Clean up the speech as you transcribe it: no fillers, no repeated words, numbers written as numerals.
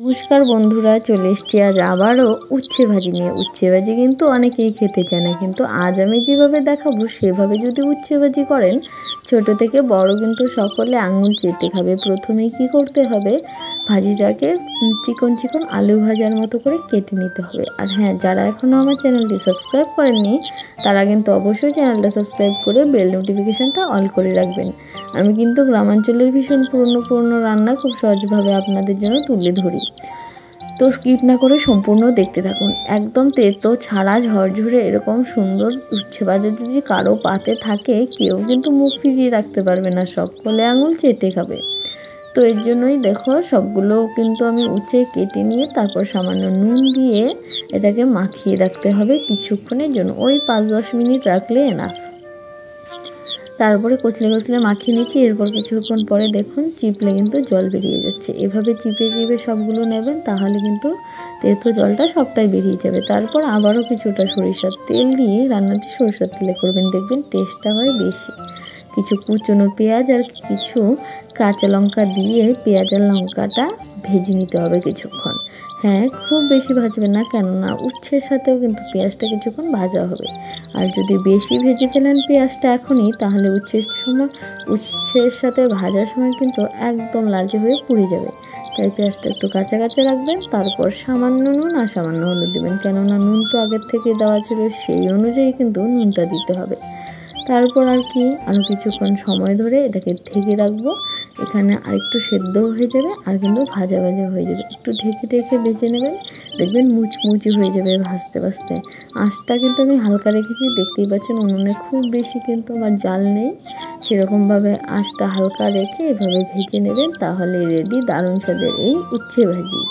নমস্কার বন্ধুরা, চলে এসছি আজ আবারও উচ্ছে ভাজি নিয়ে। উচ্ছে ভাজি কিন্তু অনেকেই খেতে চায় না, কিন্তু আজ আমি যেভাবে দেখাবো সেভাবে যদি উচ্ছে ভাজি করেন, ছোট থেকে বড় কিন্তু সকলে আঙুল চেটে খাবে। প্রথমেই কি করতে হবে, ভাজিটাকে চিকন চিকন আলু ভাজার মতো করে কেটে নিতে হবে। আর হ্যাঁ, যারা এখনও আমার চ্যানেলটি সাবস্ক্রাইব করেননি তারা কিন্তু অবশ্যই চ্যানেলটা সাবস্ক্রাইব করে বেল নোটিফিকেশানটা অল করে রাখবেন। আমি কিন্তু গ্রামাঞ্চলের ভীষণ পুরনো রান্না খুব সহজভাবে আপনাদের জন্য তুলে ধরি, তো স্কিপ না করে সম্পূর্ণ দেখতে থাকুন। একদম তেতো ছাড়া ঝরঝরে এরকম সুন্দর উচ্ছে ভাজা যদি কারো পাতে থাকে, কেউ কিন্তু মুখ ফিরিয়ে রাখতে পারবে না, সকলে আঙুল চেটে খাবে। তো এর জন্যই দেখো, সবগুলো কিন্তু আমি উচ্ছে কেটে নিয়ে তারপর সামান্য নুন দিয়ে এটাকে মাখিয়ে রাখতে হবে কিছুক্ষণের জন্য, ওই 5-10 মিনিট রাখলে এনাফ। তারপরে কচলে মাখিয়ে নিচ্ছি। এরপর কিছুক্ষণ পরে দেখুন চিপলে কিন্তু জল বেরিয়ে যাচ্ছে। এভাবে চিপে চিপে সবগুলো নেবেন, তাহলে কিন্তু তেতো জলটা সবটাই বেরিয়ে যাবে। তারপর আবারও কিছুটা সরিষার তেল দিয়ে রান্নাটি সরিষার তেলে করবেন, দেখবেন টেস্টটা হয় বেশি। কিছু কুচনো পেঁয়াজ আর কিছু কাঁচা লঙ্কা দিয়ে পেঁয়াজ আর লঙ্কাটা ভেজে নিতে হবে কিছুক্ষণ। হ্যাঁ, খুব বেশি ভাজবেন না, কেননা উচ্ছের সাথেও কিন্তু পেঁয়াজটা কিছুক্ষণ ভাজা হবে। আর যদি বেশি ভেজে ফেলেন পেঁয়াজটা এখনই, তাহলে উচ্ছের সাথে ভাজার সময় কিন্তু একদম লালচে হয়ে পুড়ে যাবে। তাই পেঁয়াজটা একটু কাঁচা কাঁচা রাখবেন। তারপর সামান্য নুন আর সামান্য হলুদ দেবেন, কেননা নুন তো আগের থেকে দেওয়া ছিল, সেই অনুযায়ী কিন্তু নুনটা দিতে হবে। তারপর আর কি, আরও কিছুক্ষণ সময় ধরে এটাকে ঢেকে রাখবো। এখানে আরেকটু সেদ্ধ হয়ে যাবে আর কিন্তু ভাজা ভাজা হয়ে যাবে। একটু ঢেকে ঢেকে ভেজে নেবেন, দেখবেন মুচমুচি হয়ে যাবে ভাজতে ভাজতে। আঁচটা কিন্তু আমি হালকা রেখেছি, দেখতেই পাচ্ছেন উনুনে খুব বেশি কিন্তু আমার জাল নেই। সেরকমভাবে আঁচটা হালকা রেখে এভাবে ভেজে নেবেন, তাহলে রেডি দারুণ স্বাদের এই উচ্ছে ভাজি।